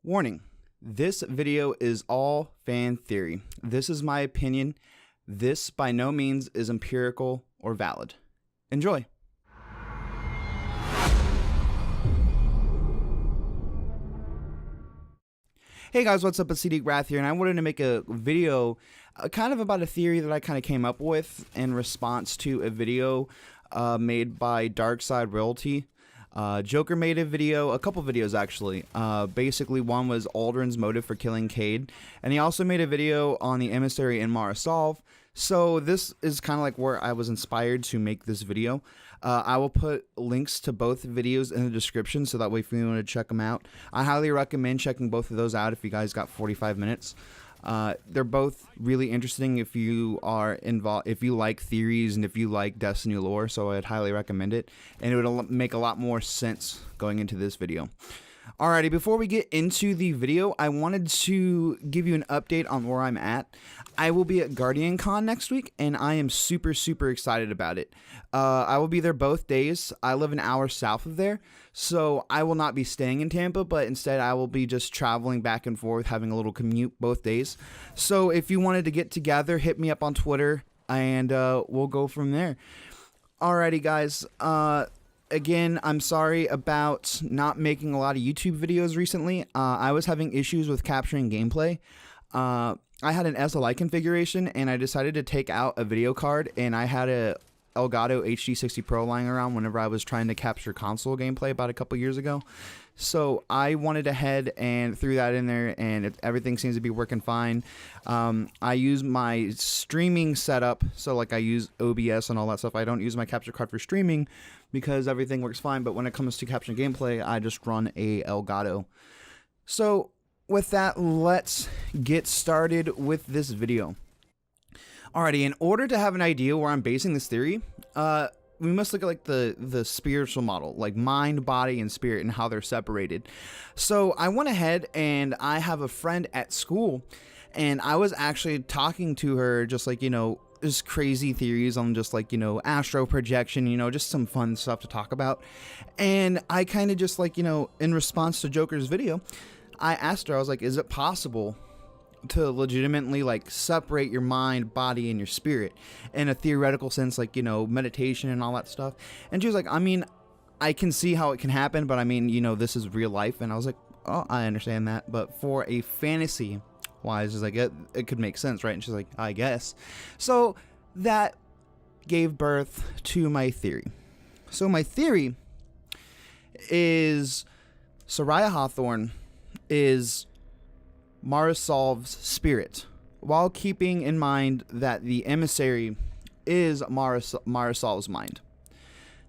Warning, this video is all fan theory. This is my opinion. This by no means is empirical or valid. Enjoy. Hey guys, what's up? It's CD Grath here, and I wanted to make a video kind of about a theory that I kind of came up with in response to a video made by Dark Side Royalty. Joker made a video, a couple videos actually. Basically, one was Aldrin's motive for killing Cade, and he also made a video on the emissary in Mara Solv. So this is kind of like where I was inspired to make this video. I will put links to both videos in the description, so that way if you want to check them out, I highly recommend checking both of those out if you guys got 45 minutes. They're both really interesting if you are involved, if you like theories and if you like Destiny lore, so I'd highly recommend it, and it would make a lot more sense going into this video. Alrighty, before we get into the video, I wanted to give you an update on where I'm at. I will be at Guardian Con next week, and I am super excited about it. I will be there both days. I live an hour south of there, so I will not be staying in Tampa, but instead I will be just traveling back and forth, having a little commute both days. So if you wanted to get together, hit me up on Twitter, and we'll go from there. Alrighty, guys. Again, I'm sorry about not making a lot of YouTube videos recently. I was having issues with capturing gameplay. I had an SLI configuration, and I decided to take out a video card, and I had a Elgato HD60 Pro lying around whenever I was trying to capture console gameplay about a couple years ago. So I wanted ahead and threw that in there, and everything seems to be working fine. I use my streaming setup, so like I use OBS and all that stuff. I don't use my capture card for streaming because everything works fine, but when it comes to capturing gameplay, I just run a Elgato. So with that, let's get started with this video. Alrighty, in order to have an idea where I'm basing this theory, we must look at like the spiritual model, like mind, body, and spirit, and how they're separated. So I went ahead, and I have a friend at school, and I was actually talking to her, just like, you know, just crazy theories on just like, you know, astral projection, you know, just some fun stuff to talk about. And I kind of just like, you know, in response to Joker's video, I asked her, I was like, is it possible to legitimately like separate your mind, body, and your spirit in a theoretical sense, like, you know, meditation and all that stuff? And she was like, I mean, I can see how it can happen, but I mean, you know, this is real life. And I was like, oh, I understand that, but for a fantasy wise, is like it could make sense, right? And she's like, I guess. So that gave birth to my theory. So my theory is Soraya Hawthorne is Mara Solv's spirit, while keeping in mind that the emissary is Mara Solv's mind.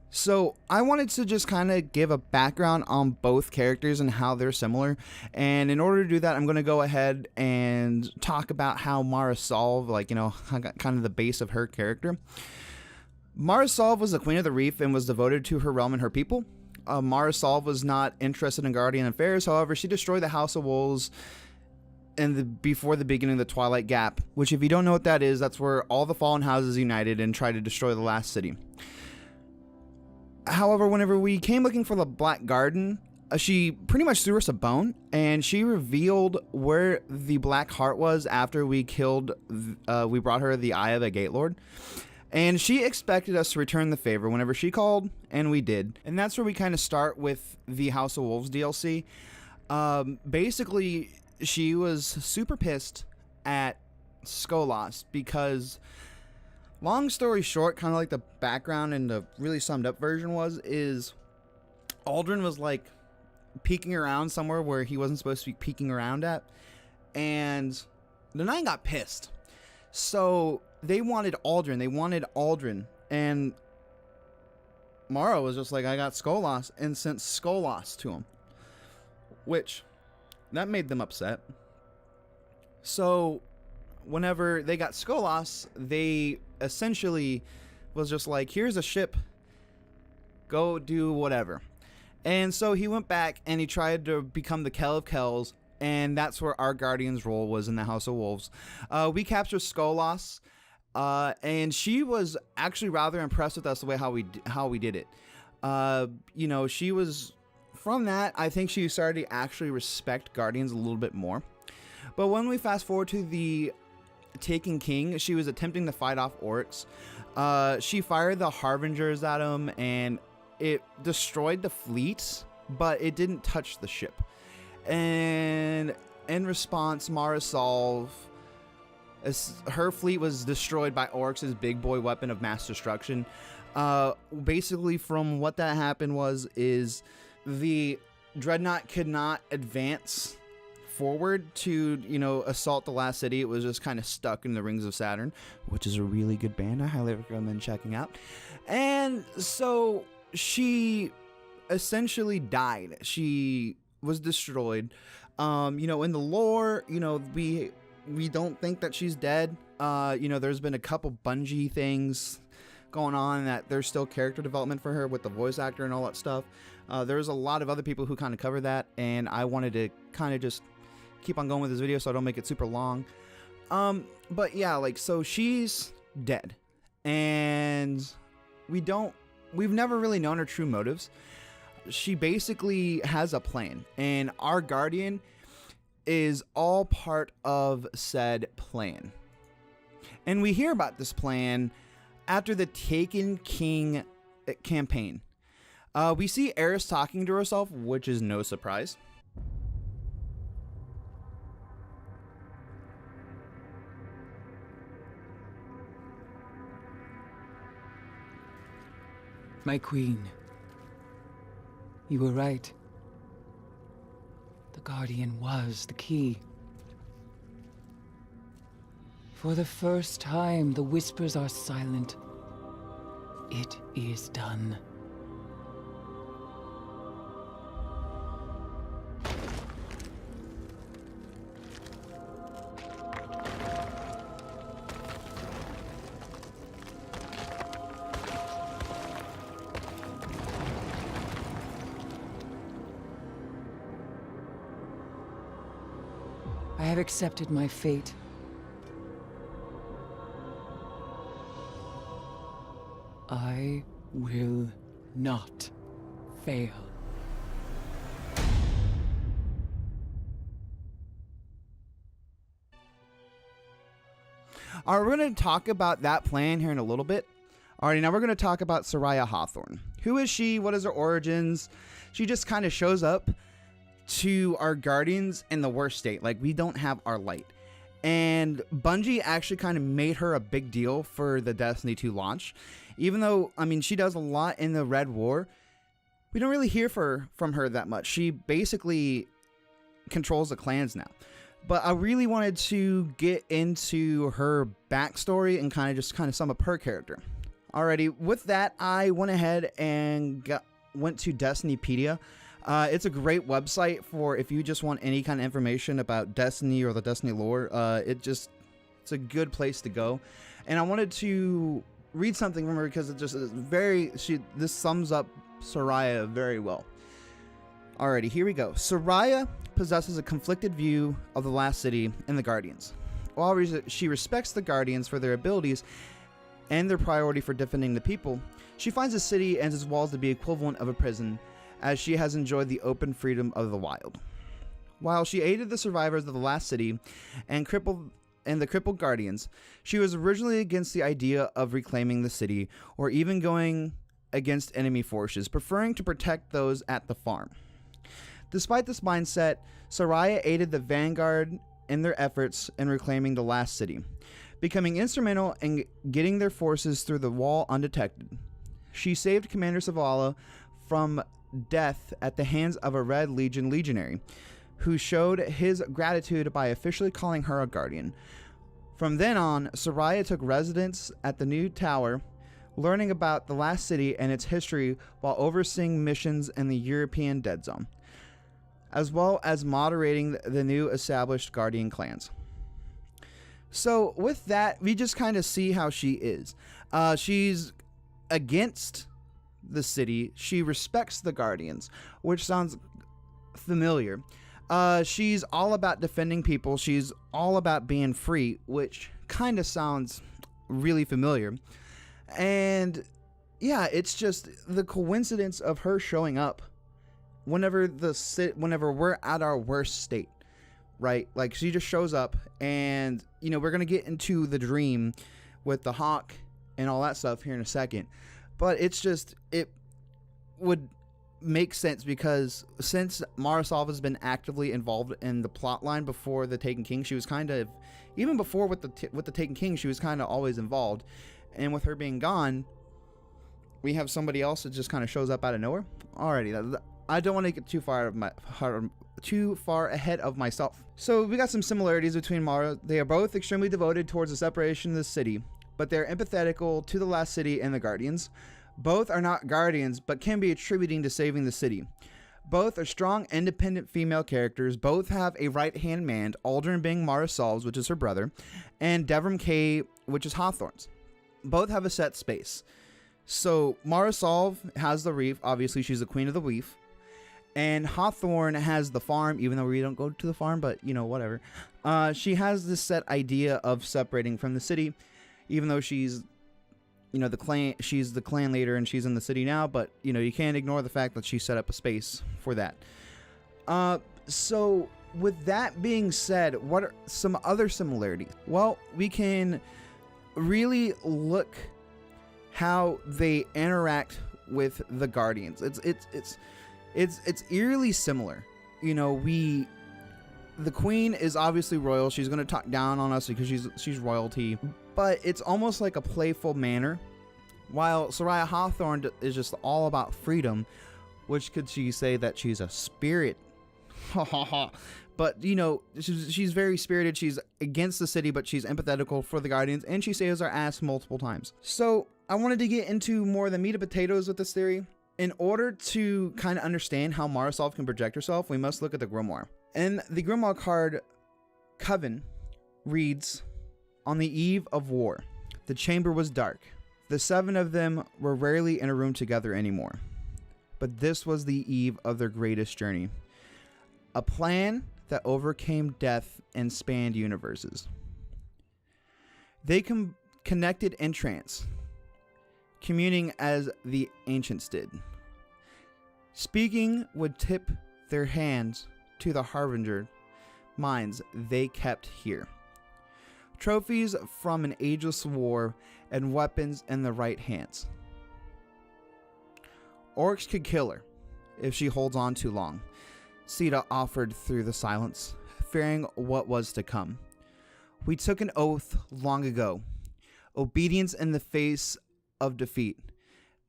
So I wanted to just kind of give a background on both characters and how they're similar. And in order to do that, I'm going to go ahead and talk about how Mara Solv, like, you know, kind of the base of her character. Mara Solv was the Queen of the Reef and was devoted to her realm and her people. Mara Solv was not interested in Guardian affairs. However, she destroyed the House of Wolves before the beginning of the Twilight Gap, which, if you don't know what that is, that's where all the fallen houses united and tried to destroy the last city. However, whenever we came looking for the Black Garden, she pretty much threw us a bone, and she revealed where the Black Heart was after we brought her the Eye of a Gatelord. And she expected us to return the favor whenever she called, and we did. And that's where we kind of start with the House of Wolves DLC. Basically, she was super pissed at Skolas because, long story short, kind of like the background and the really summed up version is Aldrin was like peeking around somewhere where he wasn't supposed to be peeking around at, and the Nine got pissed. So they wanted Aldrin, and Mara was just like, I got Skolas, and sent Skolas to him, which that made them upset. So whenever they got Skolas, they essentially was just like, here's a ship, go do whatever. And so he went back and he tried to become the Kell of Kells, and that's where our Guardian's role was in the House of Wolves. We captured Skolas, and she was actually rather impressed with us the way how we did it. You know, she was from that, I think she started to actually respect Guardians a little bit more. But when we fast forward to the Taken King, she was attempting to fight off orcs. She fired the Harbingers at him, and it destroyed the fleet, but it didn't touch the ship. And in response, Mara Solv, her fleet was destroyed by orcs' big boy weapon of mass destruction. Basically, from what that happened is the dreadnought could not advance forward to, assault the last city. It was just kind of stuck in the Rings of Saturn, which is a really good band. I highly recommend checking out. And so she essentially died. She was destroyed. In the lore, we don't think that she's dead. There's been a couple Bungie things going on that there's still character development for her with the voice actor and all that stuff. There's a lot of other people who kind of cover that, and I wanted to kind of just keep on going with this video so I don't make it super long. But yeah, so she's dead, and we've never really known her true motives. She basically has a plan, and our Guardian is all part of said plan. And we hear about this plan after the Taken King campaign. We see Eris talking to herself, which is no surprise. My queen, you were right. The Guardian was the key. For the first time, the whispers are silent. It is done. I have accepted my fate. I will not fail. All right, we're going to talk about that plan here in a little bit. Alrighty, now we're going to talk about Soraya Hawthorne. Who is she? What is her origins? She just kind of shows up to our Guardians in the worst state. We don't have our light. And Bungie actually kind of made her a big deal for the Destiny 2 launch. Even though, she does a lot in the Red War, we don't really hear from her that much. She basically controls the clans now. But I really wanted to get into her backstory and kind of sum up her character. Alrighty, with that, I went ahead and went to Destinypedia. It's a great website for if you just want any kind of information about Destiny or the Destiny lore. It's a good place to go. And I wanted to read something from her because it just is this sums up Soraya very well. Alrighty, here we go. Soraya possesses a conflicted view of the last city and the Guardians. While she respects the Guardians for their abilities and their priority for defending the people, she finds the city and its walls to be equivalent of a prison, as she has enjoyed the open freedom of the wild. While she aided the survivors of the last city and the crippled Guardians, she was originally against the idea of reclaiming the city or even going against enemy forces, preferring to protect those at the farm. Despite this mindset, Soraya aided the Vanguard in their efforts in reclaiming the last city, becoming instrumental in getting their forces through the wall undetected. She saved Commander Zavala from death at the hands of a Red Legion legionary, who showed his gratitude by officially calling her a Guardian. From then on, Soraya took residence at the new tower, learning about the last city and its history while overseeing missions in the European Dead Zone, as well as moderating the new established Guardian clans. So with that, we just kind of see how she is. She's against the city. She respects the Guardians, which sounds familiar. She's all about defending people. She's all about being free, which kind of sounds really familiar. And yeah, it's just the coincidence of her showing up whenever we're at our worst state, right? Like, she just shows up, and we're gonna get into the dream with the hawk and all that stuff here in a second, but it would make sense because since Mara Solv has been actively involved in the plot line before the Taken King, she was kind of, even before with the Taken King, she was kind of always involved, and with her being gone, we have somebody else that just kind of shows up out of nowhere. Alrighty, I don't want to get too far ahead of myself. So we got some similarities between Mara. They are both extremely devoted towards the separation of the city, but they're empathetical to the last city and the Guardians. Both are not guardians, but can be attributing to saving the city. Both are strong, independent female characters. Both have a right-hand man, Aldrin being Mara Solv's, which is her brother, and Devram K, which is Hawthorne's. Both have a set space. So Mara Solv has the reef. Obviously, she's the queen of the reef. And Hawthorne has the farm, even though we don't go to the farm, but, whatever. She has this set idea of separating from the city, even though she's she's the clan leader and she's in the city now, but you can't ignore the fact that she set up a space for that. So with that being said, what are some other similarities? Well, we can really look how they interact with the Guardians. It's eerily similar. The queen is obviously royal. She's going to talk down on us because she's royalty, but it's almost like a playful manner, while Soraya Hawthorne is just all about freedom, which could she say that she's a spirit. But she's very spirited. She's against the city, but she's empathetical for the Guardians, and she saves our ass multiple times. So I wanted to get into more of the meat and potatoes with this theory. In order to kind of understand how Mara Solv can project herself, we must look at the Grimoire. And the Grimoire card Coven reads, "On the eve of war, the chamber was dark. The 7 of them were rarely in a room together anymore. But this was the eve of their greatest journey. A plan that overcame death and spanned universes. They connected in trance, communing as the ancients did. Speaking would tip their hands to the harbinger minds they kept here. Trophies from an ageless war and weapons in the right hands. Orcs could kill her if she holds on too long," Sita offered through the silence, fearing what was to come. "We took an oath long ago. Obedience in the face of defeat,"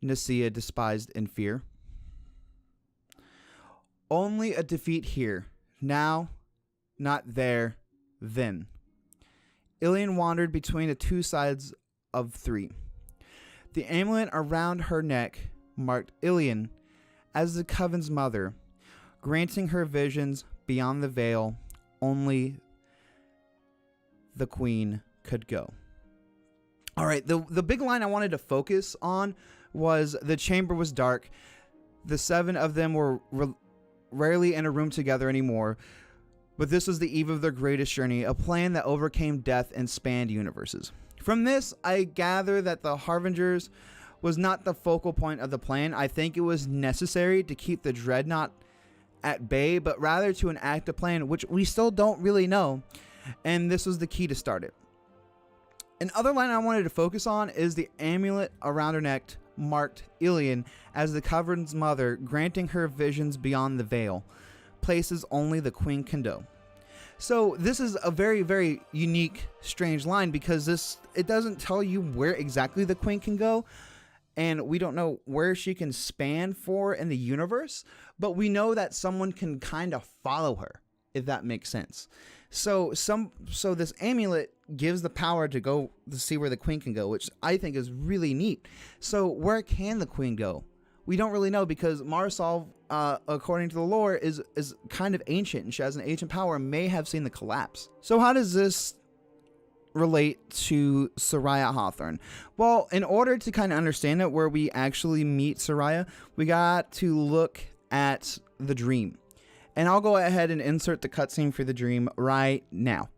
Nicaea despised in fear. "Only a defeat here. Now, not there, then." Ilian wandered between the 2 sides of 3. The amulet around her neck marked Ilian as the Coven's mother, granting her visions beyond the veil only the queen could go. All right, the big line I wanted to focus on was the chamber was dark. The 7 of them were rarely in a room together anymore. But this was the eve of their greatest journey, a plan that overcame death and spanned universes. From this, I gather that the Harbingers was not the focal point of the plan. I think it was necessary to keep the Dreadnought at bay, but rather to enact a plan which we still don't really know, and this was the key to start it. Another line I wanted to focus on is the amulet around her neck marked Ilian as the Coven's mother, granting her visions beyond the veil, places only the queen can go. So this is a very, very unique, strange line because it doesn't tell you where exactly the queen can go, and we don't know where she can span for in the universe, but we know that someone can kind of follow her, if that makes sense. So this amulet gives the power to go to see where the queen can go, which I think is really neat. So where can the queen go? We don't really know because Mara Solv, according to the lore, is kind of ancient, and she has an ancient power and may have seen the collapse. So how does this relate to Soraya Hawthorne? Well, in order to kind of understand it, where we actually meet Soraya, we got to look at the dream. And I'll go ahead and insert the cutscene for the dream right now.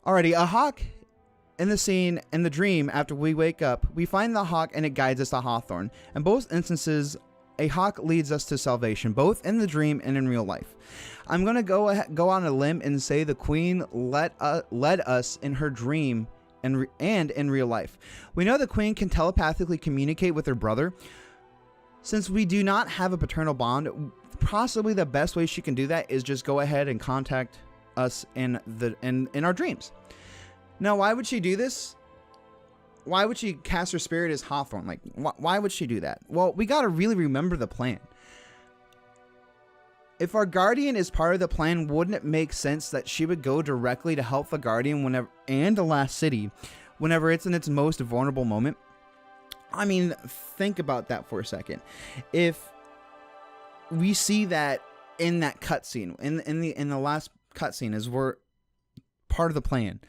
Alrighty, a hawk in the scene, in the dream, after we wake up, we find the hawk and it guides us to Hawthorne. In both instances, a hawk leads us to salvation, both in the dream and in real life. I'm going to go on a limb and say the queen led us in her dream and in real life. We know the queen can telepathically communicate with her brother. Since we do not have a paternal bond, possibly the best way she can do that is just go ahead and contact us in our dreams. Now, why would she do this? Why would she cast her spirit as Hawthorne? Like, why would she do that? Well, we got to really remember the plan. If our guardian is part of the plan, wouldn't it make sense that she would go directly to help the guardian whenever, and the last city, whenever it's in its most vulnerable moment? I mean, think about that for a second. If we see that in that cutscene, in the last cutscene, is we're part of the plan,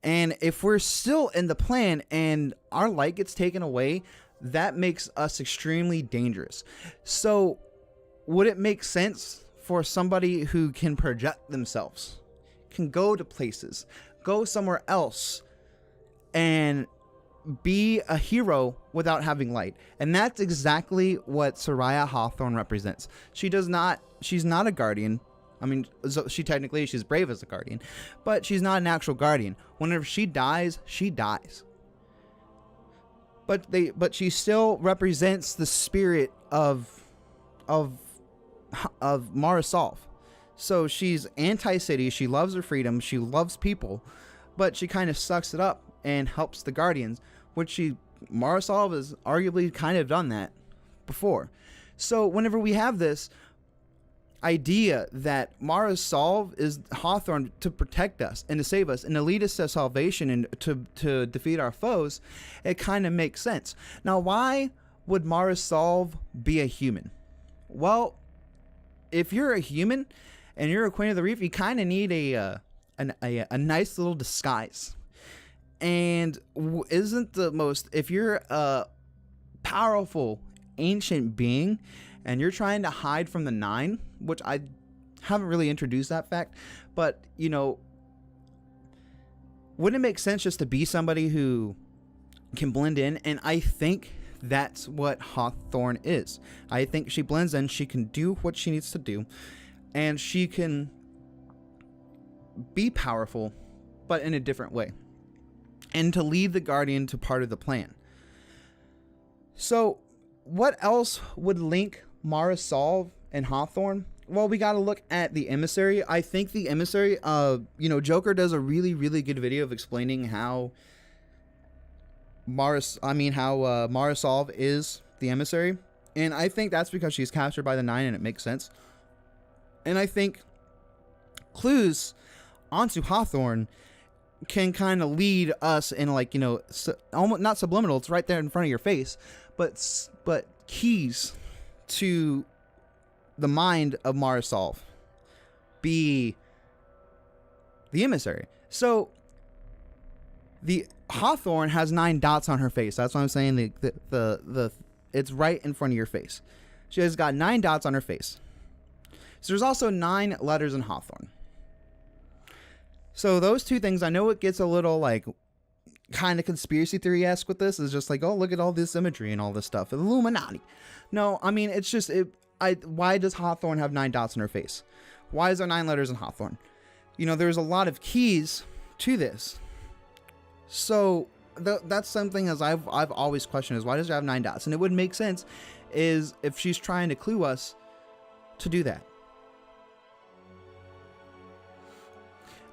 and if we're still in the plan and our light gets taken away, that makes us extremely dangerous. So, would it make sense for somebody who can project themselves, can go to places, go somewhere else, and be a hero without having light? And that's exactly what Soraya Hawthorne represents. She's not a guardian. I mean, she's brave as a guardian, but she's not an actual guardian. Whenever she dies, she dies. But she still represents the spirit of Mara Solv. So she's anti-city, she loves her freedom, she loves people, but she kind of sucks it up and helps the guardians, which Mara Solv has arguably kind of done that before. So whenever we have this idea that Mara Solv is Hawthorne to protect us and to save us and to lead us to salvation and to defeat our foes, it kind of makes sense. Now, why would Mara Solv be a human? Well, if you're a human and you're a Queen of the Reef, you kind of need a nice little disguise. And if you're a powerful ancient being and you're trying to hide from the Nine, which I haven't really introduced that fact, but wouldn't it make sense just to be somebody who can blend in? And I think that's what Hawthorne is. I think she blends in, she can do what she needs to do, and she can be powerful, but in a different way, and to lead the guardian to part of the plan. So what else would link Mara Solv and Hawthorne? Well, we got to look at the emissary. I think the emissary, Joker does a really, really good video of explaining how Mara Solv is the emissary. And I think that's because she's captured by the Nine, and it makes sense. And I think clues onto Hawthorne can kind of lead us in, almost not subliminal, it's right there in front of your face, but keys to the mind of Mara Solv be the emissary. So the Hawthorne has 9 dots on her face. That's what I'm saying. The it's right in front of your face. She has got 9 dots on her face. So there's also 9 letters in Hawthorne. So those two things, I know it gets a little kind of conspiracy theory-esque with this. It's just oh, look at all this imagery and all this stuff. Illuminati. No, I mean, it's just, why does Hawthorne have 9 dots on her face? Why is there 9 letters in Hawthorne? There's a lot of keys to this. So that's something as I've always questioned, is why does she have 9 dots? And it would make sense is if she's trying to clue us to do that.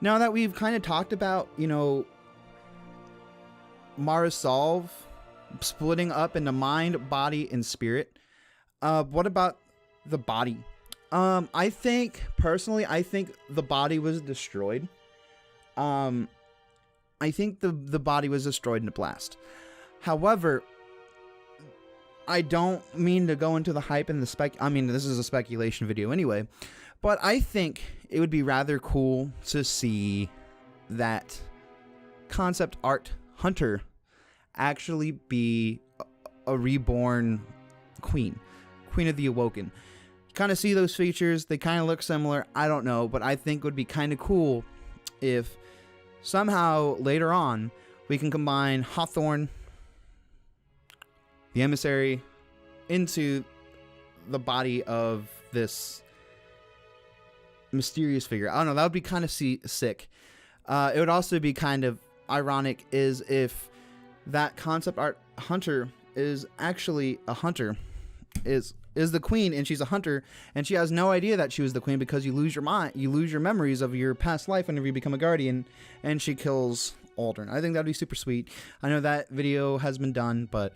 Now that we've kind of talked about, Mara Solv splitting up into mind, body, and spirit, what about the body? I think the body was destroyed. I think the body was destroyed in a blast. However, I don't mean to go into the hype and this is a speculation video anyway, but I think it would be rather cool to see that concept art Hunter actually be a reborn queen of the Awoken. Kind of see those features, they kind of look similar, I don't know, but I think it would be kind of cool if somehow later on we can combine Hawthorne, the emissary, into the body of this mysterious figure. I don't know, that would be kind of sick. It would also be kind of ironic is if that concept art hunter is actually a hunter, is the queen, and she's a hunter, and she has no idea that she was the queen, because you lose your memories of your past life whenever you become a guardian, and she kills Aldrin. I think that'd be super sweet. I know that video has been done, but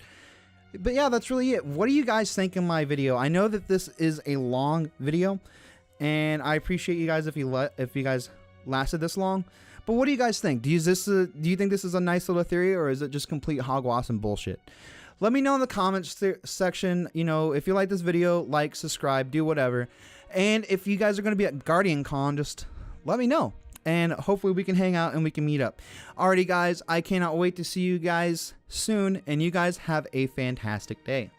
yeah, that's really it. What do you guys think of my video? I know that this is a long video, and I appreciate you guys if you guys lasted this long. But what do you guys think? Do you think this is a nice little theory, or is it just complete hogwash and bullshit? Let me know in the comments section. You know, if you like this video, like, subscribe, do whatever. And if you guys are going to be at Guardian Con, just let me know. And hopefully we can hang out and we can meet up. Alrighty, guys, I cannot wait to see you guys soon. And you guys have a fantastic day.